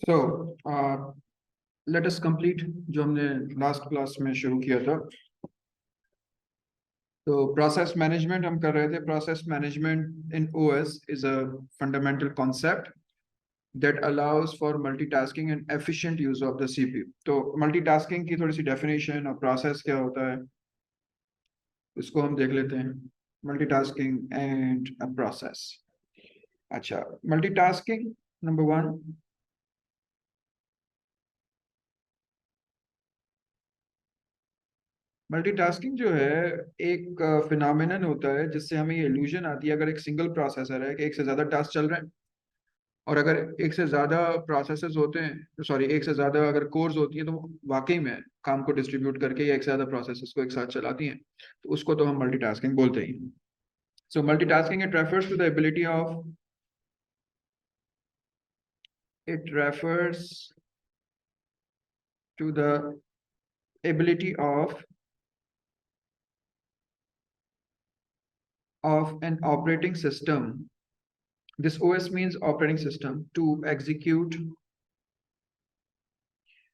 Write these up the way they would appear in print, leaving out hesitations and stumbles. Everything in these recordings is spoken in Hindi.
So let us complete जो हमने लास्ट क्लास में शुरू किया था। तो प्रोसेस मैनेजमेंट हम कर रहे थे। Process management in OS is a fundamental concept that allows for multitasking and efficient use of the CPU। तो मल्टीटास्किंग की थोड़ी सी डेफिनेशन और प्रोसेस क्या होता है इसको हम देख लेते हैं। Multitasking and a process. अच्छा, मल्टीटास्किंग नंबर वन। मल्टीटास्किंग जो है एक फिनोमेनन होता है जिससे हमें ये इल्यूजन आती है अगर एक सिंगल प्रोसेसर है कि एक से ज्यादा टास्क चल रहे हैं, और अगर एक से ज्यादा प्रोसेसेस होते हैं, सॉरी एक से ज्यादा अगर कोर्स होती है तो वो वाकई में काम को डिस्ट्रीब्यूट करके या एक से ज्यादा प्रोसेसेस को एक साथ चलाती हैं, तो उसको तो हम मल्टीटास्किंग बोलते ही। So multitasking it refers to the ability of an operating system, this OS means operating system, to execute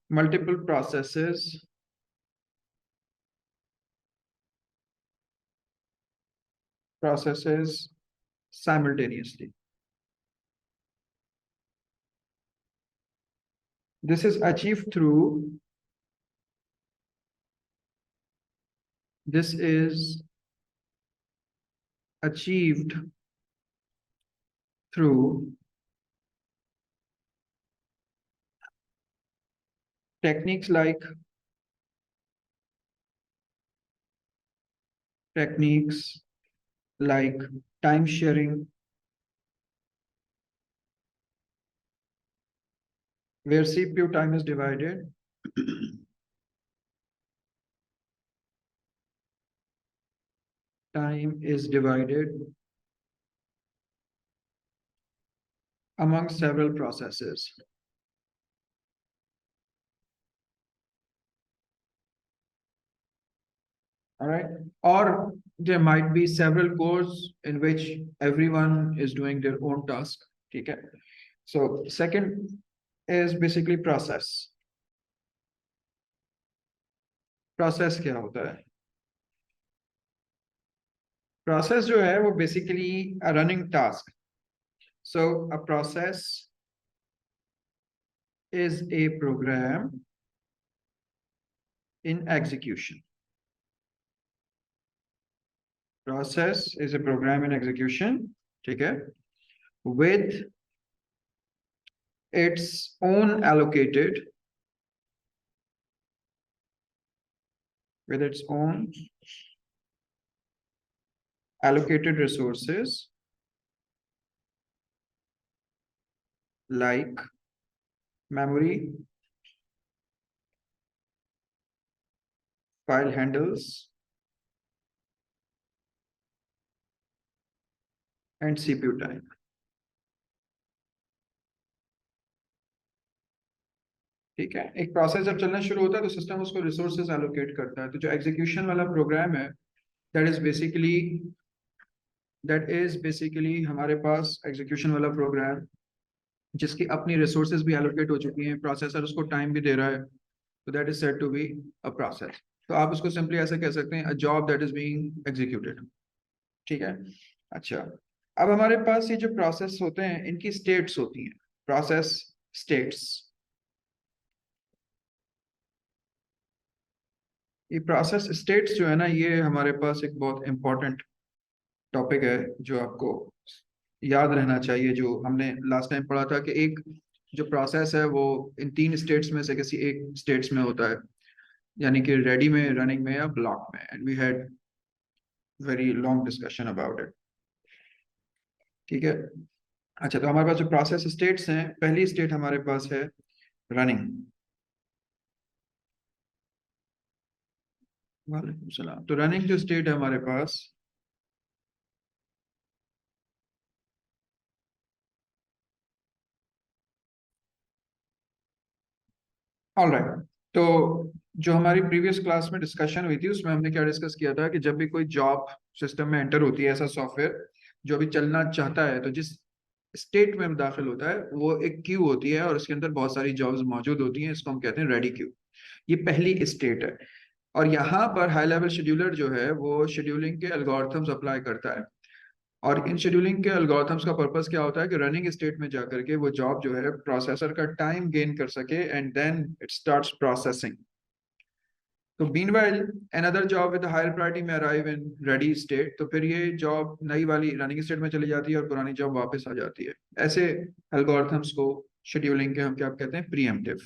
multiple processes simultaneously. This is achieved through this is achieved through techniques like time sharing, where CPU time is divided among several processes. All right, or there might be several cores in which everyone is doing their own task. Okay, so second is basically process क्या होता है? Process जो है वो basically a running task. So a process is a program in execution. Process is a program in execution, ठीक है, with its own allocated resources like memory, file handles, and CPU time. ठीक है, एक प्रोसेस जब चलना शुरू होता है तो सिस्टम उसको रिसोर्सेज एलोकेट करता है। तो जो एग्जीक्यूशन वाला प्रोग्राम है दैट इज बेसिकली हमारे पास एग्जीक्यूशन वाला प्रोग्राम जिसकी अपनी रिसोर्सेज भी एलोकेट हो चुकी हैं, प्रोसेसर उसको टाइम भी दे रहा है, तो that is said to be a process. तो आप उसको सिंपली ऐसे कह सकते हैं, a job that is being executed. ठीक है, अच्छा, अब हमारे पास ये जो प्रोसेस होते हैं इनकी स्टेट्स होती हैं, प्रोसेस स्टेट्स। ये प्रोसेस स्टेट्स जो है ना, ये हमारे पास एक बहुत इंपॉर्टेंट टॉपिक है जो आपको याद रहना चाहिए। जो हमने लास्ट टाइम पढ़ा था कि एक जो प्रोसेस है वो इन तीन स्टेट्स में से किसी एक स्टेट्स में होता है, यानी कि रेडी में, रनिंग में या ब्लॉक में। And we had very long discussion about it. ठीक है, अच्छा, तो हमारे पास जो प्रोसेस स्टेट्स हैं, पहली स्टेट हमारे पास है रनिंग। वालेकुम सलाम। तो रनिंग जो स्टेट है हमारे पास, ऑलराइट, तो जो हमारी प्रीवियस क्लास में डिस्कशन हुई थी उसमें हमने क्या डिस्कस किया था कि जब भी कोई जॉब सिस्टम में एंटर होती है, ऐसा सॉफ्टवेयर जो अभी चलना चाहता है, तो जिस स्टेट में दाखिल होता है, वो एक क्यू होती है और उसके अंदर बहुत सारी जॉब्स मौजूद होती हैं, इसको हम कहते हैं रेडी क्यू। ये पहली स्टेट है। और यहाँ पर हाई लेवल शेड्यूलर जो है वो शेड्यूलिंग के एल्गोरिथम्स अप्लाई करता है। और इन शेड्यूलिंग के एल्गोरिथम्स का पर्पस क्या होता है कि रनिंग स्टेट में जाकर के वो जॉब जो है प्रोसेसर का टाइम गेन कर सके and then it starts processing. तो meanwhile another job with higher priority में अराइव इन रेडी स्टेट, तो फिर ये जॉब नई वाली रनिंग स्टेट में चली जाती है और पुरानी जॉब वापस आ जाती है। ऐसे एल्गोरिथम्स को शेड्यूलिंग के हम क्या कहते हैं, प्रीएम्प्टिव।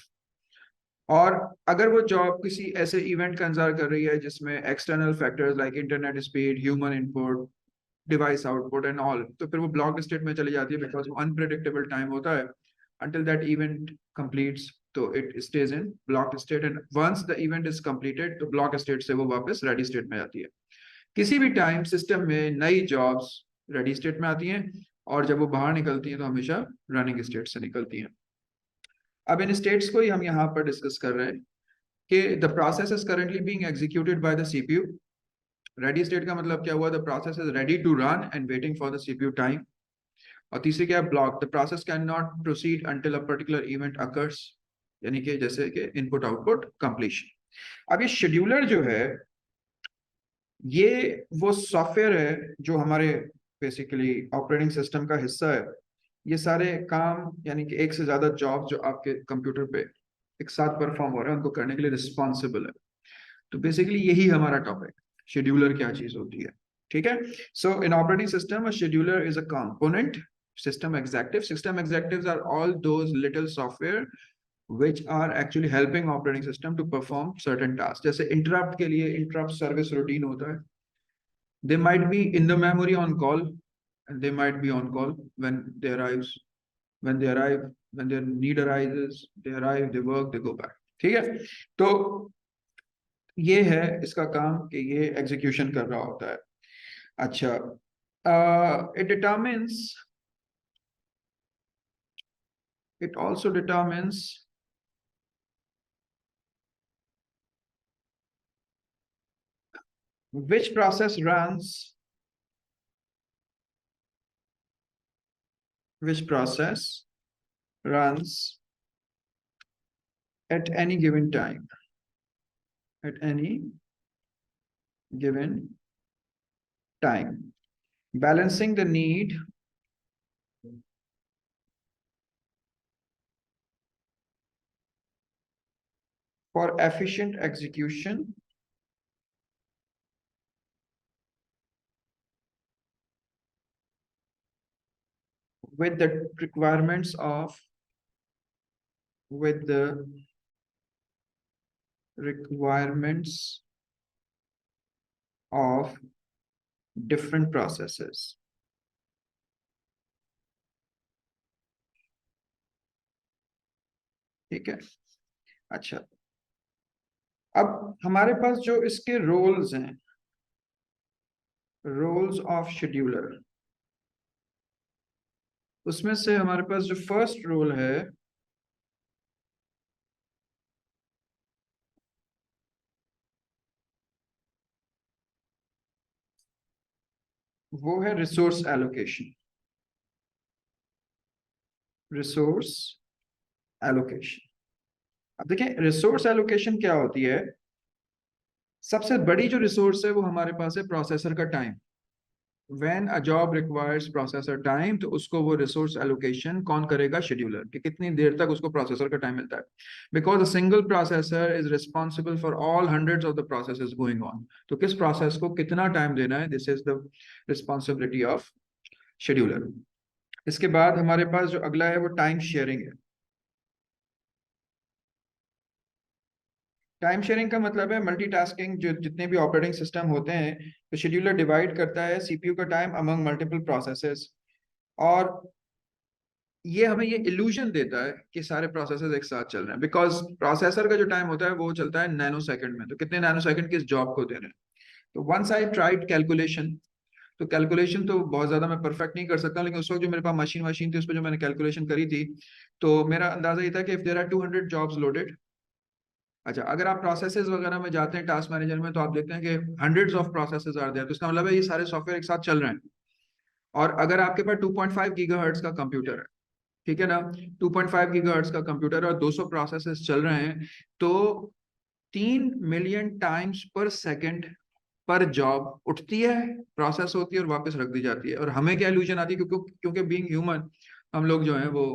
और अगर वो जॉब किसी ऐसे इवेंट का इंतजार कर रही है जिसमें external factors like internet speed, human input, device output and all, तो फिर वो ब्लॉक स्टेट में चली जाती है बिकॉज वो अनप्रेडिक्टेबल टाइम होता है until that event completes, तो it stays in block state and once the event is completed तो block state से वो वापस ready state में जाती है। किसी भी टाइम सिस्टम में नई जॉब्स रेडी स्टेट में आती हैं और जब वो बाहर निकलती हैं तो हमेशा रनिंग स्टेट से निकलती हैं। अब इन स्टेट्स को ही हम यहाँ पर डिस्कस कर रहे हैं कि the process is currently being executed by the CPU. Ready state का मतलब क्या हुआ, the process is ready to run and waiting for the CPU time. और तीसरी क्या है, block, the process can not proceed until a particular event occurs, यानी कि जैसे कि इनपुट आउटपुट कंप्लीशन। अब ये शेड्यूलर जो है ये वो सॉफ्टवेयर है जो हमारे बेसिकली ऑपरेटिंग सिस्टम का हिस्सा है। ये सारे काम यानी कि एक से ज्यादा जॉब जो आपके कंप्यूटर पे एक साथ परफॉर्म हो रहे हैं उनको करने के लिए रिस्पॉन्सिबल है। तो बेसिकली यही हमारा टॉपिक, शेड्यूलर क्या चीज होती है। ठीक है, so in operating system a scheduler is a component. System executives are all those little software which are actually helping operating system to perform certain tasks. जैसे interrupt के लिए interrupt service routine होता है। They might be in the memory on call and they might be on call when they arrives, when they arrive, when their need arises, they arrive, they work, they go back। ठीक है, तो ये है इसका काम कि ये एग्जीक्यूशन कर रहा होता है। अच्छा, it determines, it also determines which process runs, which process runs at any given time, at any given time, balancing the need for efficient execution with the requirements of, with the requirements of different processes। ठीक है, अच्छा, अब हमारे पास जो इसके रोल्स हैं, रोल्स ऑफ शेड्यूलर, उसमें से हमारे पास जो फर्स्ट रोल है वो है रिसोर्स एलोकेशन। रिसोर्स एलोकेशन, अब देखें रिसोर्स एलोकेशन क्या होती है। सबसे बड़ी जो रिसोर्स है वो हमारे पास है प्रोसेसर का time. When a job requires processor time, तो उसको वो रिसोर्स एलोकेशन कौन करेगा, शेड्यूलर, कि कितनी देर तक उसको प्रोसेसर का टाइम मिलता है। Because a single processor is responsible for all hundreds of the processes going on. तो किस प्रोसेस को कितना टाइम देना है, this is the responsibility of scheduler. इसके बाद हमारे पास जो अगला है वो टाइम शेयरिंग है। टाइम शेयरिंग का मतलब है मल्टीटास्किंग। जो जितने भी ऑपरेटिंग सिस्टम होते हैं तो शेड्यूलर डिवाइड करता है सीपीयू का टाइम अमंग मल्टीपल प्रोसेसेस, और ये हमें ये इल्यूजन देता है कि सारे प्रोसेसेस एक साथ चल रहे हैं। बिकॉज प्रोसेसर का जो टाइम होता है वो चलता है नैनो सेकंड में, तो कितने नैनो सेकंड किस जॉब को दे रहे हैं। तो वंस आई ट्राइड कैलकुलेशन, तो कैलकुलेशन तो बहुत ज्यादा मैं परफेक्ट नहीं कर सकता, लेकिन उस वक्त जो मेरे पास मशीन थी उस पर जो मैंने कैलकुलेशन करी थी, तो मेरा अंदाजा ये था कि if there are 200 jobs loaded. अच्छा, अगर आप प्रोसेसेस वगैरह में जाते हैं टास्क मैनेजर में तो आप देखते हैं कि hundreds of processes are there, तो इसका मतलब है ये सारे सॉफ्टवेयर एक साथ चल रहे हैं। और अगर आपके पास 2.5 गीगाहर्ट्ज का कंप्यूटर है, ठीक है ना, 2.5 गीगाहर्ट्ज का कंप्यूटर और 200 प्रोसेसेस चल रहे हैं, तो 3 मिलियन टाइम्स पर सेकंड पर जॉब उठती है, प्रोसेस होती है और वापस रख दी जाती है। और हमें क्या इल्यूजन आती है, क्योंकि क्योंकि बीइंग ह्यूमन हम लोग जो है वो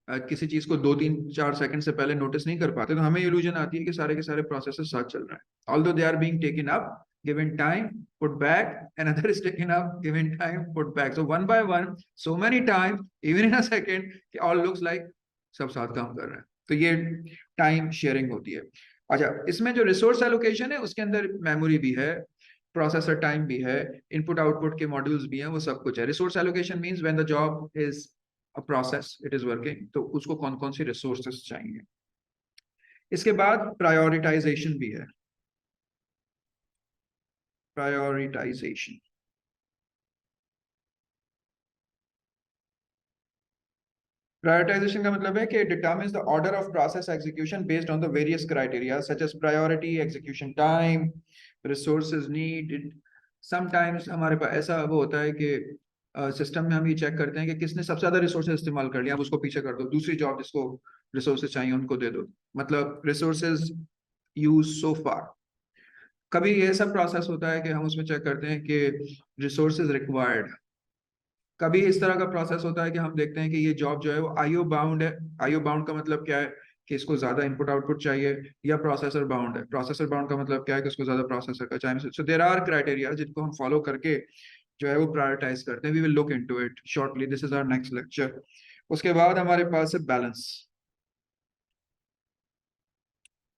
किसी चीज को 2 3 4 सेकंड से पहले नोटिस नहीं कर पाते, तो हमें इल्यूजन आती है कि सारे के सारे प्रोसेसेस साथ चल रहे हैं। Although they are being taken up, given time, put back, another is taken up, given time, put back. So one by one, so many times, even in a second, it all looks like सब साथ काम कर रहे हैं। तो ये टाइम शेयरिंग होती है। अच्छा, इसमें जो रिसोर्स एलोकेशन है उसके अंदर मेमोरी भी है, प्रोसेसर टाइम भी है, इनपुट आउटपुट के मॉड्यूल्स भी हैं, वो सब कुछ है। Resource allocation means when the job is a process, it is working, तो उसको कौन कौन सी रिसोर्सेस चाहिए। इसके बाद प्रायोरिटाइजेशन भी है, प्रायोरिटाइजेशन। Prioritization का मतलब है कि it determines the order of process execution based on the various criteria such as priority, execution time, resources needed. Sometimes हमारे पास ऐसा वो होता है कि सिस्टम में हम ये चेक करते हैं कि किसने सबसे ज्यादा रिसोर्सेज इस्तेमाल कर लिया, आप उसको पीछे कर दो, दूसरी जॉब जिसको रिसोर्सेज चाहिए उनको दे दो, मतलब रिसोर्सेज यूज सो फार। कभी ये सब प्रोसेस होता है कि हम उसमें चेक करते हैं कि रिसोर्सेज रिक्वायर्ड। कभी इस तरह का प्रोसेस होता है कि हम देखते हैं कि ये जॉब जो है वो आईओ बाउंड है। आईओ बाउंड का मतलब क्या है कि इसको ज्यादा इनपुट आउटपुट चाहिए, या प्रोसेसर बाउंड है। प्रोसेसर बाउंड का मतलब क्या है कि इसको ज्यादा प्रोसेसर का चाहिए। सो देयर आर क्राइटेरिया जिनको हम फॉलो करके जो है वो प्रायोरिटाइज करते हैं। We will look into it shortly, this is our next lecture. उसके बाद हमारे पास है बैलेंस।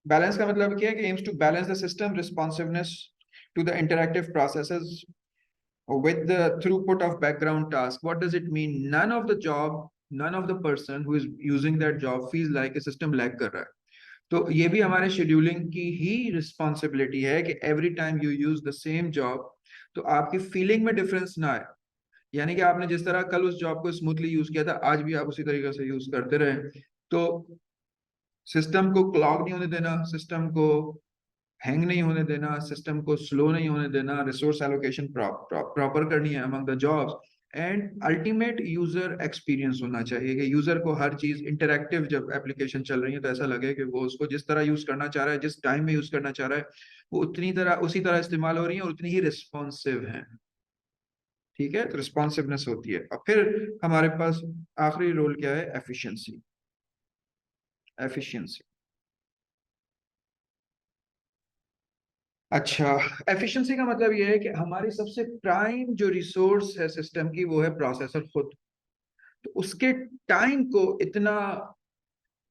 बैलेंस का मतलब क्या है कि aims to balance the system responsiveness to the interactive processes with the throughput of background task. What does it mean? None of the person who is using that job feels like a system lag कर रहा है। तो ये भी हमारे शेड्यूलिंग की ही रिस्पॉन्सिबिलिटी है कि every time you use the same job, तो आपकी फीलिंग में डिफरेंस ना आए। यानी कि आपने जिस तरह कल उस जॉब को स्मूथली यूज किया था, आज भी आप उसी तरीके से यूज करते रहे। तो सिस्टम को क्लॉग नहीं होने देना, सिस्टम को हैंग नहीं होने देना, सिस्टम को स्लो नहीं होने देना, रिसोर्स एलोकेशन प्रॉपर करनी है among the jobs, and ultimate user experience होना चाहिए कि यूजर को हर चीज इंटरैक्टिव, जब एप्लीकेशन चल रही है तो ऐसा लगे कि वो उसको जिस तरह यूज करना चाह रहा है, जिस टाइम में यूज करना चाह रहा है, वो उसी तरह इस्तेमाल हो रही है और उतनी ही रिस्पॉन्सिव है। ठीक है, तो रिस्पॉन्सिवनेस होती है। और फिर हमारे पास आखिरी रोल क्या है, एफिशिएंसी। एफिशिएंसी, अच्छा, एफिशिएंसी का मतलब यह है कि हमारी सबसे प्राइम जो रिसोर्स है सिस्टम की वो है प्रोसेसर खुद। तो उसके टाइम को इतना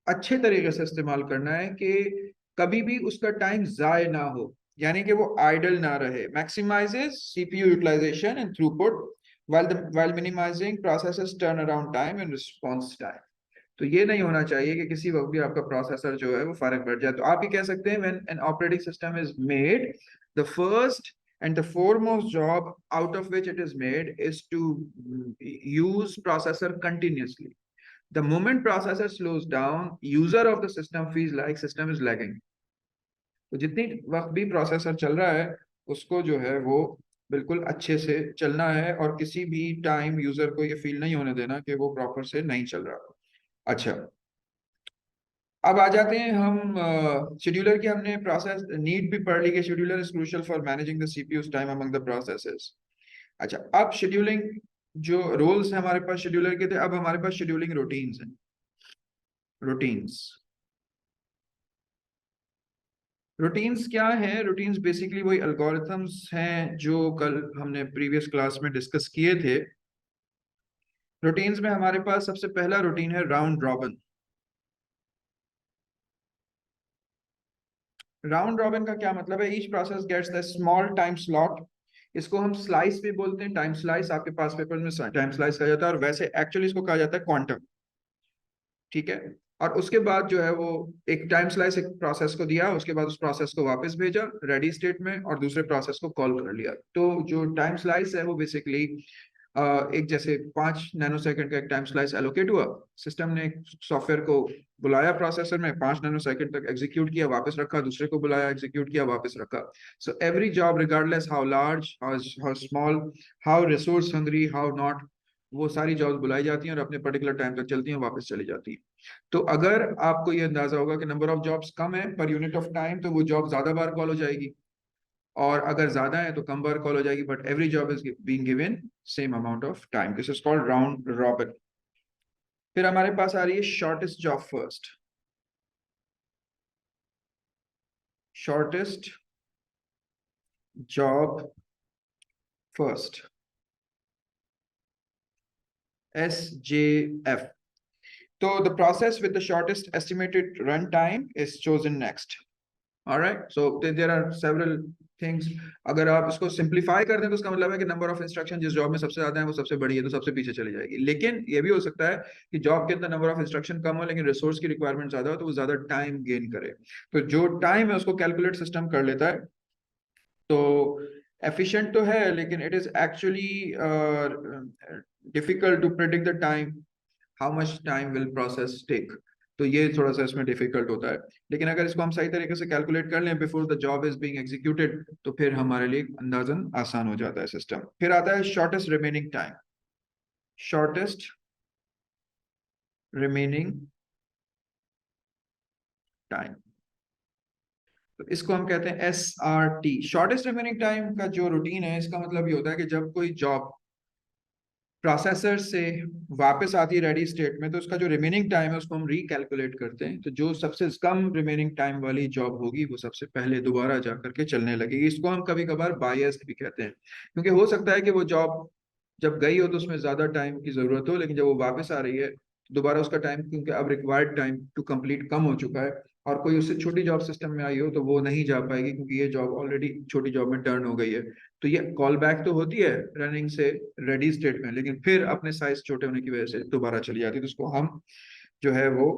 अच्छे तरीके से इस्तेमाल करना है कि कभी भी उसका टाइम जाय ना हो, यानी कि वो आइडल ना रहे। Maximises CPU utilisation and throughput while minimizing processes turnaround time and response time. तो ये नहीं होना चाहिए कि किसी वक्त भी आपका प्रोसेसर जो है वो फारग बैठ जाए। तो आप ये कह सकते हैं when an operating system is made, the first and the foremost job out of which it is made is to use processor continuously. The moment processor slows down, user of the system feels like system is lagging. तो जितनी वक्त भी प्रोसेसर चल रहा है उसको जो है वो बिल्कुल अच्छे से चलना है, और किसी भी टाइम यूजर को ये फील नहीं होने देना कि वो प्रॉपर से नहीं चल रहा। अच्छा, अब आ जाते हैं हम शेड्यूलर की। हमने प्रोसेस नीड भी पढ़ ली कि scheduler is crucial for managing the CPUs time among the processes. अच्छा, अब शेड्यूलिंग जो रोल्स हैं हमारे पास शेड्यूलर के थे, अब हमारे पास शेड्यूलिंग रूटीन्स हैं। रूटीन्स, रूटीन्स क्या है? रूटीन्स बेसिकली वही अल्गोरिथम्स हैं जो कल हमने प्रीवियस क्लास में डिस्कस किए थे। रूटीन्स में हमारे पास सबसे पहला रूटीन है राउंड रॉबिन। राउंड रॉबिन का क्या मतलब है? Each process gets the small time slot. इसको हम स्लाइस भी बोलते हैं, टाइम स्लाइस। आपके पास पेपर में टाइम स्लाइस कहा जाता है, और वैसे एक्चुअली इसको कहा जाता है क्वांटम। ठीक है, और उसके बाद जो है वो एक टाइम स्लाइस एक प्रोसेस को दिया, उसके बाद उस प्रोसेस को वापस भेजा रेडी स्टेट में और दूसरे प्रोसेस को कॉल कर लिया। तो जो टाइम स्लाइस है वो बेसिकली एक जैसे 5 नैनोसेकंड का एक टाइम स्लाइस एलोकेट हुआ, सिस्टम ने सॉफ्टवेयर को बुलाया, प्रोसेसर में 5 नैनोसेकंड तक एग्जीक्यूट किया, वापस रखा, दूसरे को बुलाया, एग्जीक्यूट किया, वापस रखा। So every job regardless how large, how small, how resource hungry, how not, वो सारी जॉब्स बुलाई जाती हैं और अपने पर्टिकुलर टाइम तक चलती हैं, वापस चली जाती हैं। तो अगर आपको ये अंदाजा होगा कि नंबर ऑफ जॉब्स कम है पर यूनिट ऑफ टाइम, तो वो जॉब ज्यादा बार कॉल हो जाएगी, और अगर ज्यादा है तो कम बार कॉल हो जाएगी, but every job is being given same amount of time. This is called round robin. फिर हमारे पास आ रही है shortest job first. Shortest job first, SJF. तो the process with the shortest estimated run time is chosen next. Alright, so there are several things. अगर आप इसको सिंप्लीफाई कर दें तो उसका मतलब है कि नंबर ऑफ इंस्ट्रक्शन जिस जॉब में सबसे ज्यादा है वो सबसे बड़ी है, तो सबसे पीछे चली जाएगी। लेकिन ये भी हो सकता है कि जॉब के अंदर नंबर ऑफ इंस्ट्रक्शन कम हो लेकिन रिसोर्स की रिक्वायरमेंट ज्यादा हो, तो वो ज्यादा टाइम गेन करे। तो जो टाइम है उसको कैलकुलेट सिस्टम कर लेता है। तो एफिशिएंट तो है लेकिन it is actually difficult to predict the time, how much time will process take. तो ये थोड़ा सा इसमें डिफिकल्ट होता है। लेकिन अगर इसको हम सही तरीके से कैलकुलेट कर लें before the job is being executed, तो फिर हमारे लिए अंदाजन आसान हो जाता है सिस्टम। फिर आता है shortest remaining time. Shortest remaining time, तो इसको हम कहते हैं SRT। शॉर्टेस्ट रिमेनिंग टाइम का जो रूटीन है, इसका मतलब ये होता है कि जब कोई जॉब प्रोसेसर से वापस आती है रेडी स्टेट में, तो उसका जो रिमेनिंग टाइम है उसको हम रिकैलकुलेट करते हैं। तो जो सबसे कम रिमेनिंग टाइम वाली जॉब होगी वो सबसे पहले दोबारा जा करके चलने लगेगी। इसको हम कभी कभार बायस्ड भी कहते हैं, क्योंकि हो सकता है कि वो जॉब जब गई हो तो उसमें ज्यादा टाइम की जरूरत हो, लेकिन जब वो वापस आ रही है दोबारा उसका टाइम, क्योंकि अब रिक्वायर्ड टाइम टू कंप्लीट कम हो चुका है, और कोई उससे छोटी जॉब सिस्टम में आई हो तो वो नहीं जा पाएगी क्योंकि ये जॉब ऑलरेडी छोटी जॉब में टर्न हो गई है। तो ये कॉल बैक तो होती है रनिंग से रेडी स्टेट में, लेकिन फिर अपने साइज छोटे होने की वजह से दोबारा चली जाती है। तो उसको हम जो है वो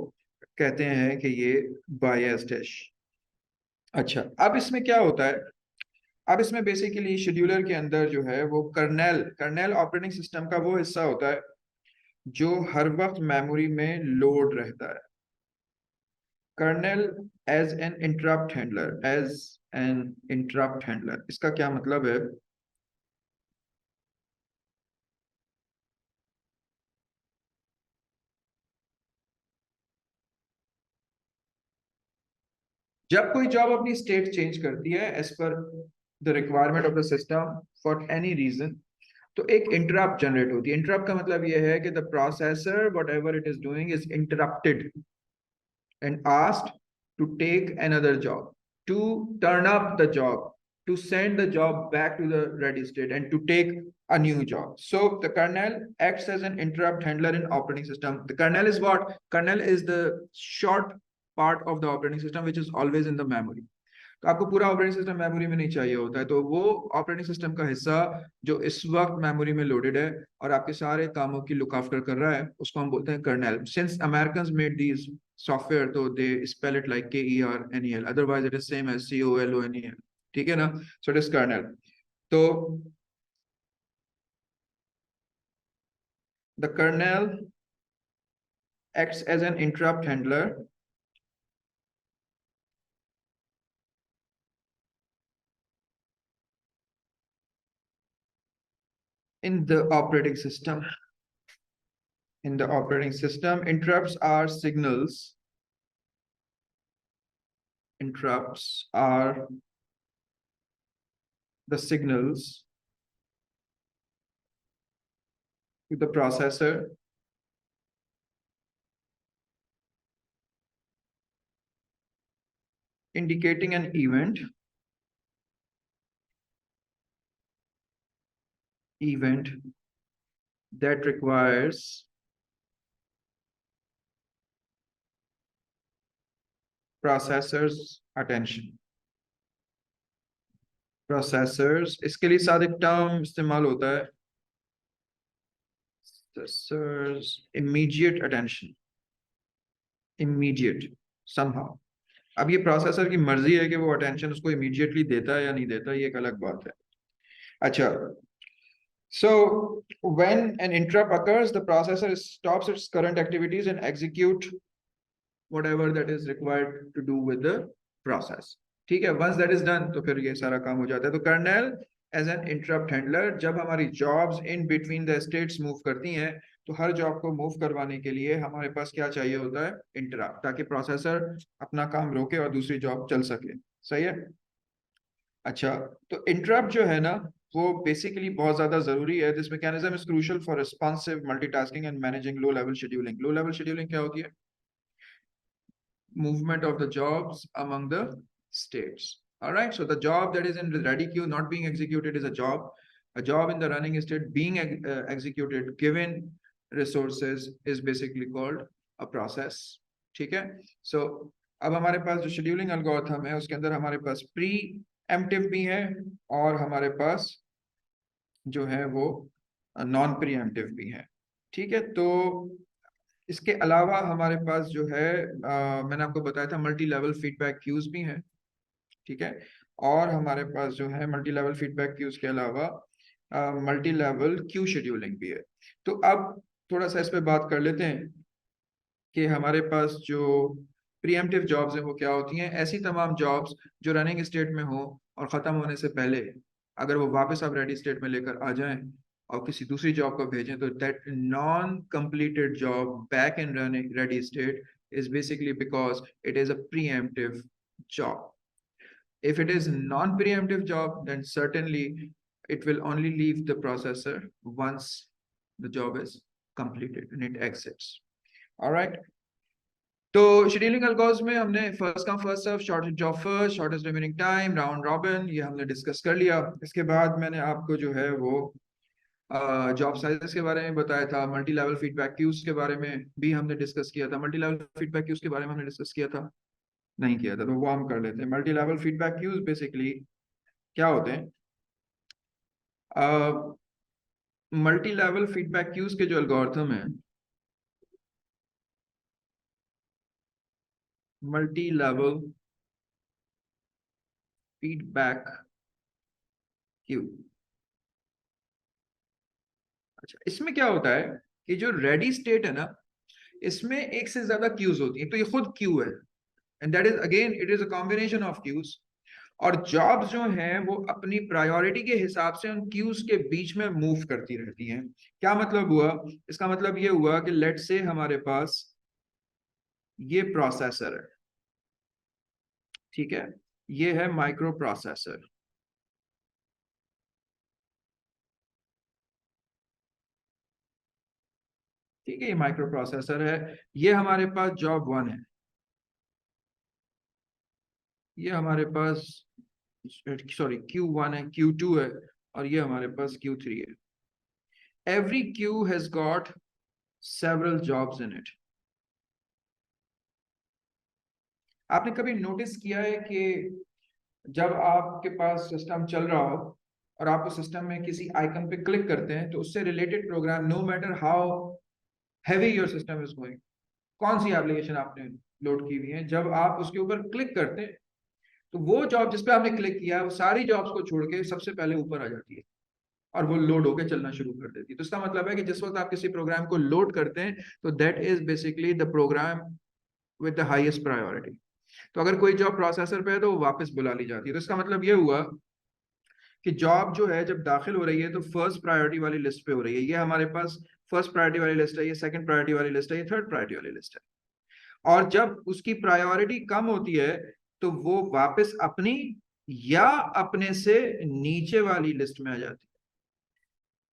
कहते हैं कि ये बायस्ड है। अच्छा, अब इसमें क्या होता है? अब इसमें बेसिकली शेड्यूलर के अंदर जो है वो कर्नेल कर्नेल ऑपरेटिंग सिस्टम का वो हिस्सा होता है जो हर वक्त मेमोरी में लोड रहता है। Kernel as an interrupt handler, as an interrupt handler, इसका क्या मतलब है? जब कोई जॉब अपनी स्टेट चेंज करती है as per the requirement of the system for any reason, तो एक इंटरप्ट जनरेट होती है। इंटरप्ट का मतलब यह है कि the processor what ever it is doing is interrupted and asked to take another job, to turn up the job, to send the job back to the ready state, and to take a new job. So the kernel acts as an interrupt handler in operating system. The kernel is what? Kernel is the short part of the operating system which is always in the memory. तो आपको पूरा ऑपरेटिंग सिस्टम मेमोरी में नहीं चाहिए होता है, तो वो ऑपरेटिंग सिस्टम का हिस्सा जो इस वक्त मेमोरी में लोडेड है और आपके सारे कामों की लुक आफ्टर कर रहा है, उसको हम बोलते हैं kernel. Since Americans made these software, तो they spell it like KERNEL, otherwise it is same as COLONEL। ठीक है ना? So it is kernel. तो the kernel acts as an interrupt handler in the operating system. In the operating system, interrupts are signals. Interrupts are the signals to the processor indicating an event that requires processor's attention. Processors, इसके लिए साथ एक टर्म इस्तेमाल होता है, processors immediate attention, immediate somehow। अब ये प्रोसेसर की मर्जी है कि वो अटेंशन उसको इमीडिएटली देता है या नहीं देता, ये एक अलग बात है। अच्छा, So when an interrupt occurs, the processor stops its current activities and execute whatever that is required to do with the process. ठीक है, once that is done तो फिर ये सारा काम हो जाता है। तो kernel as an interrupt handler, जब हमारी jobs in between the states move करती हैं, तो हर जॉब को मूव करवाने के लिए हमारे पास क्या चाहिए होता है, इंटरप्ट, ताकि प्रोसेसर अपना काम रोके और दूसरी जॉब चल सके। सही है। अच्छा, तो इंटरप्ट जो है ना, वो बेसिकली बहुत ज्यादा जरूरी है। This mechanism is crucial for responsive multitasking and managing low level scheduling. Low level scheduling क्या होती है? Movement of the jobs among the states. All right, so the job that is in the ready queue not being executed is a job. A job in the running state being executed given resources is basically called a process. ठीक है। So अब हमारे पास जो शेड्यूलिंग एल्गोरिथम है, उसके अंदर हमारे पास प्री एम्प्टिव भी है और हमारे पास जो है वो नॉन प्री एम्प्टिव भी है। ठीक है। तो इसके अलावा हमारे पास जो है मैंने आपको बताया था मल्टी लेवल फीडबैक क्यूज भी हैं। ठीक है। और हमारे पास जो है मल्टी लेवल फीडबैक क्यूज के अलावा मल्टी लेवल क्यू शेड्यूलिंग भी है। तो अब थोड़ा सा इस पे बात कर लेते हैं कि हमारे पास जो प्रीएम्प्टिव जॉब्स हैं वो क्या होती हैं। ऐसी तमाम जॉब्स जो रनिंग स्टेट में हो और ख़त्म होने से पहले अगर वो वापस आप रेडी स्टेट में लेकर आ जाएं और किसी दूसरी जॉब को भेजें, तो that non completed job back in running ready state is basically because it is a preemptive job. If it is non-preemptive job, then certainly it will only leave the processor once the job is completed and it exits. All right. तो शेड्यूलिंग एल्गोरिथम में हमने first come first serve, shortest job first, shortest remaining time, round robin, ये हमने डिस्कस कर लिया। इसके बाद मैंने आपको जो है वो जॉब साइजेस के बारे में बताया था। मल्टी लेवल फीडबैक क्यूज के बारे में भी हमने डिस्कस किया था। मल्टी लेवल फीडबैक क्यूज के बारे में हमने डिस्कस किया था? नहीं किया था, तो वो हम कर लेते हैं। Multilevel feedback queues basically क्या होते हैं? मल्टी लेवल फीडबैक क्यूज के जो एल्गोरिथम है, मल्टी लेवल फीडबैक क्यू, अच्छा, इसमें क्या होता है कि जो रेडी स्टेट है ना, इसमें एक से ज्यादा क्यूज होती है। तो ये खुद क्यू है, and that is again it is a combination of queues. और जॉब्स जो हैं वो अपनी प्रायोरिटी के हिसाब से उन क्यूज के बीच में मूव करती रहती हैं। क्या मतलब हुआ? इसका मतलब ये हुआ कि लेट से हमारे पास ये प्रोसेसर है, ठीक है, ये है माइक्रो प्रोसेसर। ठीक है, ये माइक्रो प्रोसेसर है। ये हमारे पास जॉब 1 है, ये हमारे पास सॉरी Q1 है, Q2 है, और ये हमारे पास Q3 है। Every Q has got several jobs in it. आपने कभी नोटिस किया है कि जब आपके पास सिस्टम चल रहा हो और आप उस सिस्टम में किसी आइकन पे क्लिक करते हैं, तो उससे related program, no matter how heavy your system is going, कौन सी एप्लीकेशन आपने लोड की हुई है, जब आप उसके ऊपर क्लिक करते हैं तो वो जॉब जिस पे आपने क्लिक किया है वो सारी जॉब्स को छोड़ के सबसे पहले ऊपर आ जाती है और वो लोड होकर चलना शुरू कर देती है। तो इसका मतलब है कि जिस वक्त आप किसी प्रोग्राम को लोड करते हैं, तो that is basically the program with the highest priority. तो अगर कोई जॉब प्रोसेसर पे है तो वो वापस बुला ली जाती है। तो इसका मतलब ये हुआ कि जॉब जो है जब दाखिल हो रही है तो फर्स्ट प्रायोरिटी वाली लिस्ट पे हो रही है। ये हमारे पास फर्स्ट प्रायोरिटी वाली लिस्ट है, ये सेकंड प्रायोरिटी वाली लिस्ट है, ये थर्ड प्रायोरिटी वाली लिस्ट है। और जब उसकी प्रायोरिटी कम होती है तो वो वापस अपनी या अपने से नीचे वाली लिस्ट में आ जाती है।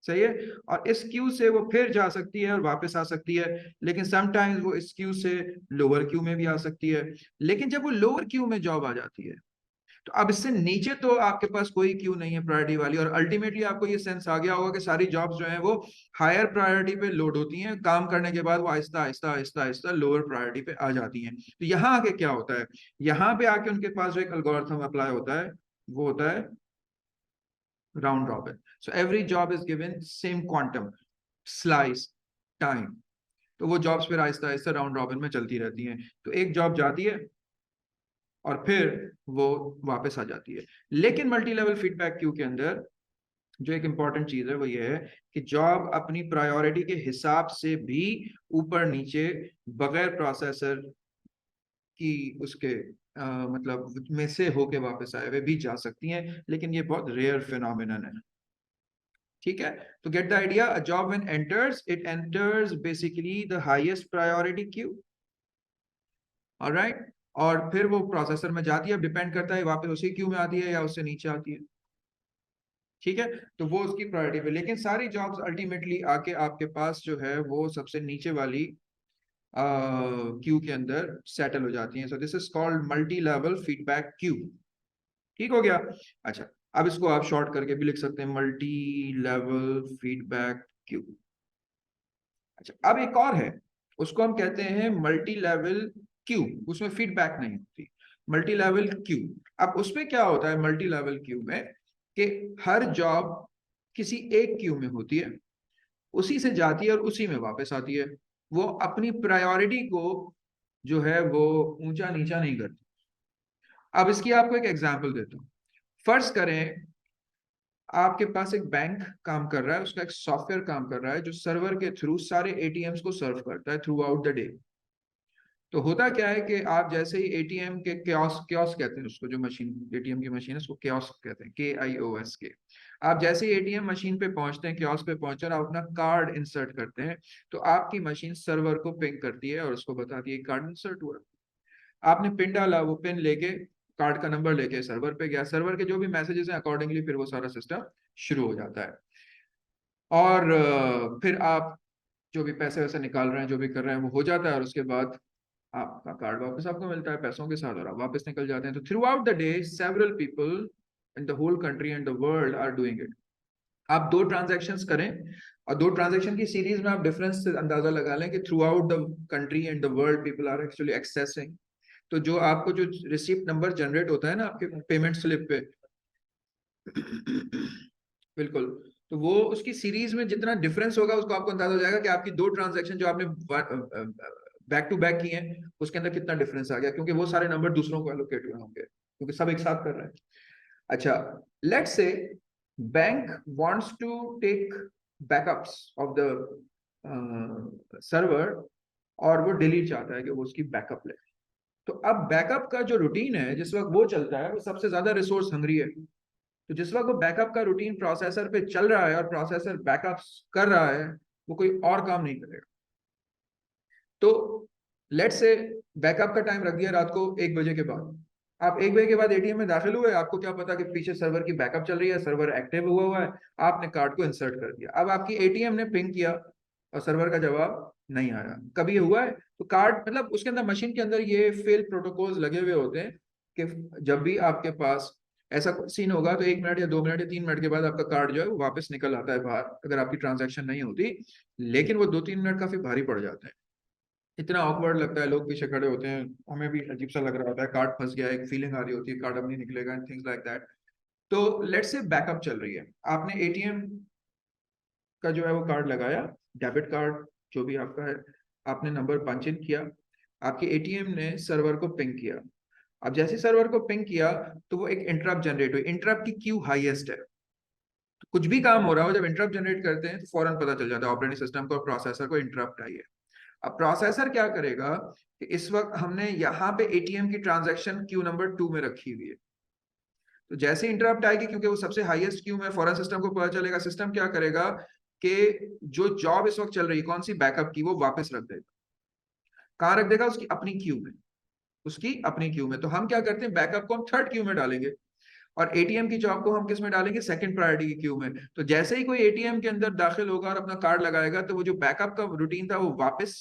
सही है। और इस क्यू से वो फिर जा सकती है और वापस आ सकती है, लेकिन समटाइम्स वो इस क्यू से लोअर क्यू में भी आ सकती है। लेकिन जब वो लोअर क्यू में जॉब आ जाती है, तो अब इससे नीचे तो आपके पास कोई क्यू नहीं है प्रायोरिटी वाली, और अल्टीमेटली आपको ये सेंस आ गया होगा कि सारी जॉब्स जो है वो हायर प्रायोरिटी पे लोड होती हैं। काम करने के बाद वो आहिस्ता आहिस्ता आहिस्ता आहिस्ता लोअर प्रायोरिटी पे आ जाती हैं। तो यहाँ आके क्या होता है, यहाँ पे आके उनके पास जो एक एल्गोरिथम अप्लाई होता है वो होता है round robin. So every job is given same quantum slice time. तो वो जॉब्स फिर आहिस्ता आहिस्ता राउंड रॉबिन में चलती रहती हैं। तो एक जॉब जाती है और फिर वो वापस आ जाती है। लेकिन मल्टी लेवल फीडबैक क्यू के अंदर जो एक इम्पॉर्टेंट चीज है वो ये है कि जॉब अपनी प्रायोरिटी के हिसाब से भी ऊपर नीचे बगैर प्रोसेसर की उसके मतलब में से होके वापस आए हुए भी जा सकती हैं, लेकिन ये बहुत रेयर फिनोमिनन है। ठीक है, तो get the idea, a job when enters, it enters basically the highest priority queue. Alright, और फिर वो प्रोसेसर में जाती है, डिपेंड करता है वापस उसी क्यू में आती है या उससे नीचे आती है। ठीक है, तो वो उसकी प्रायोरिटी पे, लेकिन सारी जॉब्स अल्टीमेटली आके आपके पास जो है वो सबसे नीचे वाली क्यू के अंदर सेटल हो जाती हैं। So this is called multi level feedback queue. ठीक हो गया। अच्छा, अब इसको आप शॉर्ट करके भी लिख सकते हैं, मल्टी लेवल फीडबैक क्यू। अच्छा, अब एक और है, उसको हम कहते हैं मल्टी लेवल क्यू। उसमें फीडबैक नहीं होती, मल्टी लेवल क्यू। अब उसमें क्या होता है मल्टी लेवल क्यू में, कि हर जॉब किसी एक क्यू में होती है, उसी से जाती है और उसी में वापस आती है। वो अपनी प्रायोरिटी को जो है वो ऊंचा नीचा नहीं करती। अब इसकी आपको एक एग्जांपल देता हूँ। फर्ज करें आपके पास एक बैंक काम कर रहा है, उसका एक सॉफ्टवेयर काम कर रहा है जो सर्वर के थ्रू सारे एटीएम्स को सर्व करता है थ्रू आउट द डे। तो होता क्या है कि आप जैसे ही एटीएम के क्योस्क, क्योस्क कहते हैं उसको, जो मशीन एटीएम की मशीन है उसको क्योस्क कहते हैं, KIOSK। आप जैसे ही एटीएम मशीन पे पहुंचते हैं, क्योस्क पे पहुंचे और आप अपना कार्ड इंसर्ट करते हैं, तो आपकी मशीन सर्वर को पिंग करती है और उसको बताती है कार्ड इंसर्ट हुआ। आपने पिन डाला, वो पिन लेके कार्ड का नंबर लेके सर्वर पे गया, सर्वर के जो भी मैसेजेस हैं अकॉर्डिंगली फिर वो सारा सिस्टम शुरू हो जाता है। और फिर आप जो भी पैसे वैसे निकाल रहे हैं, जो भी कर रहे हैं वो हो जाता है, और उसके बाद आपका कार्ड वापस आपको मिलता है पैसों के साथ, और आप वापस निकल जाते हैं। तो throughout the day several people in the whole country and the world are doing it. आप दो ट्रांजैक्शंस करें और दो ट्रांजैक्शन की सीरीज में आप डिफरेंस से अंदाजा लगा लें कि throughout the country and the world people are actually accessing. तो जो आपको जो रिसीप्ट नंबर जनरेट होता है ना आपके पेमेंट स्लिप पे, बिल्कुल, तो वो उसकी सीरीज में जितना डिफरेंस होगा उसको आपको अंदाजा हो जाएगा कि आपकी दो ट्रांजैक्शन जो आपने बैक टू बैक किए हैं उसके अंदर कितना डिफरेंस आ गया, क्योंकि वो सारे नंबर दूसरों को एलोकेट हुए होंगे क्योंकि सब एक साथ कर रहे हैं। अच्छा, let's say bank wants to take backups of the server, और वो डिलीट चाहता है कि वो उसकी बैकअप ले। तो अब बैकअप का जो रूटीन है जिस वक्त वो चलता है वो सबसे ज्यादा रिसोर्स हंग्री है। तो जिस वक्त वो बैकअप का रूटीन प्रोसेसर पे चल रहा है और प्रोसेसर बैकअप कर रहा है, वो कोई और काम नहीं करेगा। तो लेट से बैकअप का टाइम रख दिया रात को 1 बजे के बाद। आप 1 बजे के बाद एटीएम में दाखिल हुए, आपको क्या पता कि पीछे सर्वर की बैकअप चल रही है, सर्वर एक्टिव हुआ हुआ है, आपने कार्ड को इंसर्ट कर दिया। अब आपकी एटीएम ने पिंग किया और सर्वर का जवाब नहीं आया। कभी ये हुआ है? तो कार्ड मतलब उसके अंदर मशीन के अंदर ये फेल प्रोटोकॉल्स लगे हुए होते हैं कि जब भी आपके पास ऐसा सीन होगा तो 1 मिनट या 2 मिनट या 3 मिनट के बाद आपका कार्ड जो है वो वापस निकल आता है बाहर, अगर आपकी ट्रांजैक्शन नहीं होती। लेकिन वो 2-3 मिनट काफी भारी पड़ जाते हैं, इतना ऑकवर्ड लगता है, लोग पीछे खड़े होते हैं, हमें भी अजीब सा लग रहा होता है, कार्ड फंस गया, एक फीलिंग आ रही होती है कार्ड अब नहीं निकलेगा एंड थिंग्स लाइक दैट। तो लेट्स से बैकअप चल रही है, आपने एटीएम का जो है वो कार्ड लगाया, डेबिट कार्ड जो भी आपका है, आपने नंबर पंच इन किया, आपके एटीएम ने सर्वर को पिंग किया। अब जैसे सर्वर को पिंग किया तो वो एक इंटरप्ट जनरेट हुई, इंटरप्ट की क्यू हाईएस्ट है। तो कुछ भी काम हो रहा हो, जब इंटरप्ट जनरेट करते हैं तो फौरन पता चल जाता है ऑपरेटिंग सिस्टम को और प्रोसेसर को इंटरप्ट आई है। अब प्रोसेसर क्या करेगा कि इस वक्त हमने यहाँ पे एटीएम की ट्रांजैक्शन क्यू नंबर 2 में रखी हुई है, तो जैसे इंटरप्ट आएगी क्योंकि वो सबसे हाईएस्ट क्यू में, फौरन सिस्टम को पता चलेगा। सिस्टम क्या करेगा कि जो जॉब इस वक्त चल रही है कौन सी बैकअप की, वो वापस रख देगा। कहाँ रख देगा? उसकी अपनी क्यू में, उसकी अपनी क्यू में। तो हम क्या करते हैं, बैकअप को हम थर्ड क्यू में डालेंगे और एटीएम की जॉब को हम किस में डालेंगे, सेकंड प्रायोरिटी की क्यू में। तो जैसे ही कोई एटीएम के अंदर दाखिल होगा और अपना कार्ड लगाएगा तो वो जो बैकअप का रूटीन था वो वापस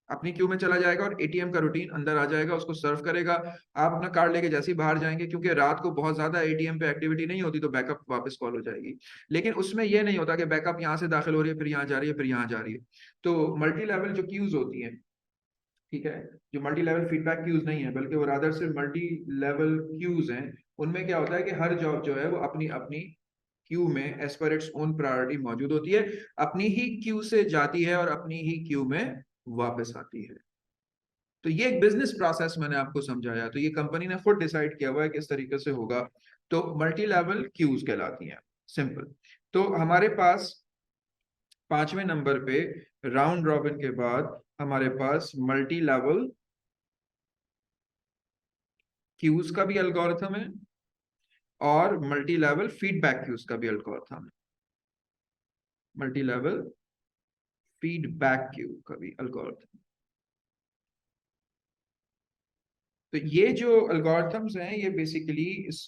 अपनी क्यू में चला जाएगा और एटीएम का रूटीन अंदर आ जाएगा, उसको सर्व करेगा। आप अपना कार्ड लेके जैसे ही बाहर जाएंगे, क्योंकि रात को बहुत ज्यादा एटीएम पे एक्टिविटी नहीं होती, तो बैकअप वापस कॉल हो जाएगी। लेकिन उसमें यह नहीं होता कि बैकअप यहाँ से दाखिल हो रही है फिर यहाँ जा रही है फिर यहाँ जा रही है। तो मल्टी लेवल जो क्यूज होती हैं, ठीक है, जो मल्टी लेवल फीडबैक क्यूज नहीं है बल्कि वो रादर से मल्टी लेवल क्यूज हैं, उनमें क्या होता है कि हर जॉब जो है वो अपनी अपनी क्यू में as per its own priority मौजूद होती है, अपनी ही क्यू से जाती है और अपनी ही क्यू में वापस आती है। तो ये एक बिजनेस प्रोसेस मैंने आपको समझाया, तो ये कंपनी ने खुद डिसाइड किया हुआ है किस तरीके से होगा। तो मल्टी लेवल क्यूज कहलाती हैं। सिंपल। तो हमारे पास 5वें नंबर पे राउंड रॉबिन के बाद हमारे पास मल्टी लेवल क्यूज का भी एल्गोरिथम है और मल्टी लेवल फीडबैक क्यूज का भी एल्गोरिथम है। मल्टी लेवल फीडबैक क्यू का भी एल्गोरिथम। तो ये जो एल्गोरिथम्स हैं ये बेसिकली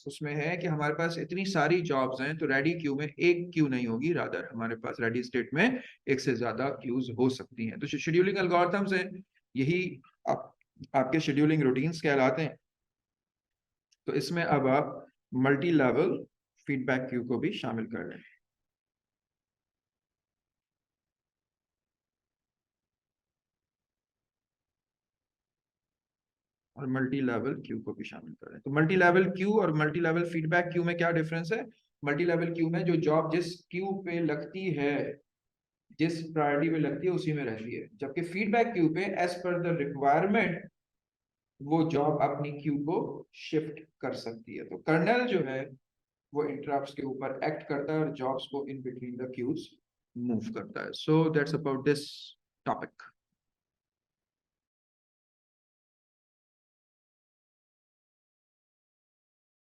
उसमें है कि हमारे पास इतनी सारी जॉब्स हैं, तो रेडी क्यू में एक क्यू नहीं होगी, रादर हमारे पास रेडी स्टेट में एक से ज्यादा क्यूज हो सकती हैं। तो जो शेड्यूलिंग एल्गोरिथम्स हैं यही आप, आपके शेड्यूलिंग रूटीन्स कहलाते हैं। तो इसमें अब आप मल्टी लेवल फीडबैक क्यू को भी शामिल कर रहे हैं और मल्टी लेवल क्यू को भी शामिल कर रहे हैं। तो मल्टी लेवल क्यू और मल्टी लेवल फीडबैक क्यू में क्या डिफरेंस है? मल्टी लेवल क्यू में जो जॉब जिस क्यू पे लगती है, जिस प्रायोरिटी पे लगती है उसी में रहती है, जबकि फीडबैक क्यू पे एज पर द रिक्वायरमेंट वो जॉब अपनी क्यू को शिफ्ट कर सकती है। तो कर्नल जो है वो इंटरप्ट्स के ऊपर एक्ट करता है और जॉब्स को in between the queues move करता है। So that's about this topic.